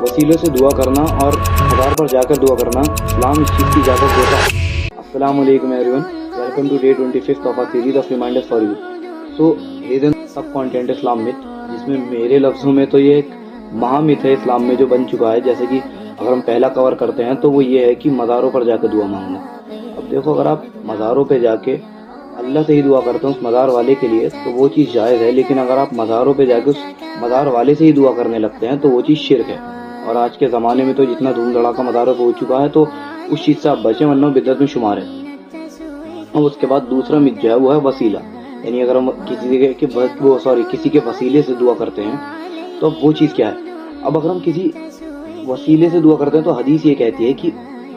वसीलों से दुआ करना और मज़ार पर जाकर दुआ करना, इस्लाम इस चीज़ की इजाज़त देता है। अस्सलाम वालेकुम everyone, welcome to day 25 of a series of reminders for you. So hidden sub content Islam myth, जिसमें मेरे लफ्ज़ों में तो ये एक महामिथ है इस्लाम में जो बन चुका है। जैसे कि अगर हम पहला कवर करते हैं तो वो ये है कि मज़ारों पर जाकर दुआ मांगना। अब देखो, अगर आप मज़ारों पे जाके अल्लाह से ही दुआ करते हैं उस मज़ार वाले के लिए तो वो चीज़ जायज़ है, लेकिन अगर आप मज़ारों पे जाके उस मज़ार वाले से ही दुआ करने लगते हैं तो वो चीज़ शिर्क है। और आज के ज़माने में तो जितना धूम धड़ाका मज़ारों पे हो चुका है तो उस चीज़ से आप बचें, वरना बिदअत में शुमार है। और उसके बाद दूसरा मिथ जो है वो है वसीला, यानी अगर हम किसी के वसीले से दुआ करते हैं तो अब वो चीज़ क्या है। अब अगर हम किसी वसीले से दुआ करते हैं तो हदीस ये कहती है कि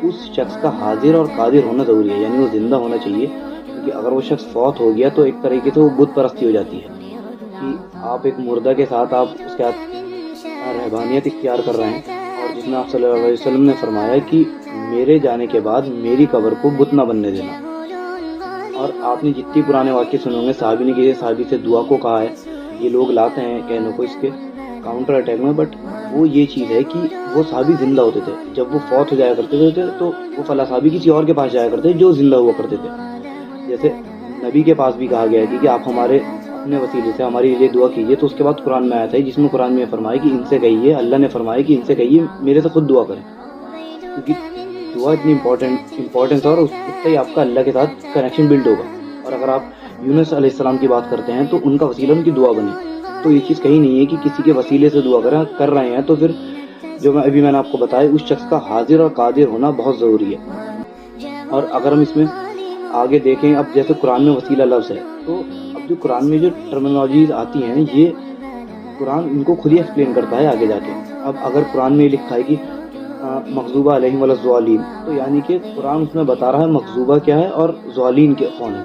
उस शख्स का हाजिर और कादिर होना ज़रूरी है, यानी वो ज़िंदा होना चाहिए। क्योंकि अगर वो शख्स फौत हो गया तो एक तरीके से वो बुत परस्ती हो जाती है कि आप एक मुर्दा के साथ आप उसके साथ रहबानियत इख्तियार कर रहे हैं। और जिसमें आप सल्लल्लाहु अलैहि वसल्लम ने फरमाया कि मेरे जाने के बाद मेरी कब्र को बुत ना बनने देना। और आपने जितनी पुराने वाक्य सुने होंगे, साहबी ने किसी साहबी से दुआ को कहा है, ये लोग लाते हैं कहने को इसके काउंटर अटैक में, बट वो ये चीज़ है कि वो साहबी जिंदा होते थे। जब वो फौत हो जाया करते थे तो वो फला साहबी किसी और के पास जाया करते थे जो जिंदा हुआ करते थे। जैसे नबी के पास भी कहा गया है कि आप हमारे अपने वसीले से हमारे लिए दुआ कीजिए, तो उसके बाद कुरान में आया था जिसमें कुरान में फरमाया कि इनसे कहिए, अल्लाह ने फरमाया कि इनसे कहिए मेरे से खुद दुआ करें। क्योंकि दुआ इतनी इंपॉर्टेंस और उतना ही आपका अल्लाह के साथ कनेक्शन बिल्ड होगा। और अगर आप यूनुस अलैहिस्सलाम की बात करते हैं तो उनका वसीला उनकी दुआ बनी। तो ये चीज़ कहीं नहीं है कि किसी के वसीले से दुआ कर रहे हैं तो फिर जो मैंने आपको बताया उस शख्स का हाजिर और कादिर होना बहुत ज़रूरी है। और अगर हम इसमें आगे देखें, अब जैसे कुरान में वसीला लफ्ज़ है, तो अब जो कुरान में जो टर्मिनोलॉजीज आती हैं ये कुरान इनको खुद ही एक्सप्लेन करता है आगे जाके। अब अगर कुरान में लिखा है कि मग़ज़ूबा अलैहिम वलज़्ज़ालिन, तो यानी कि कुरान उसमें बता रहा है मग़ज़ूबा क्या है और ज़ालिन के कौन है।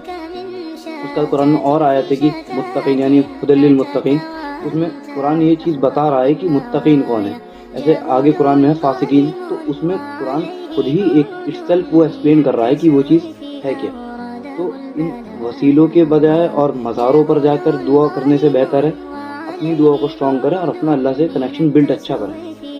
उसका कुरान में और आयत है कि मुत्तक़ीन यानी हुदल लिल मुत्तक़ीन, उसमें कुरान ये चीज़ बता रहा है कि मुत्तक़ीन कौन है। ऐसे आगे कुरान में है फासिकीन, तो उसमें कुरान खुद ही एक इट्सेल्फ वो एक्सप्लेन कर रहा है कि वो चीज़ है क्या। तो इन वसीलों के बजाय और मज़ारों पर जाकर दुआ करने से बेहतर है अपनी दुआ को स्ट्रॉन्ग करें और अपना अल्लाह से कनेक्शन बिल्ड अच्छा करें।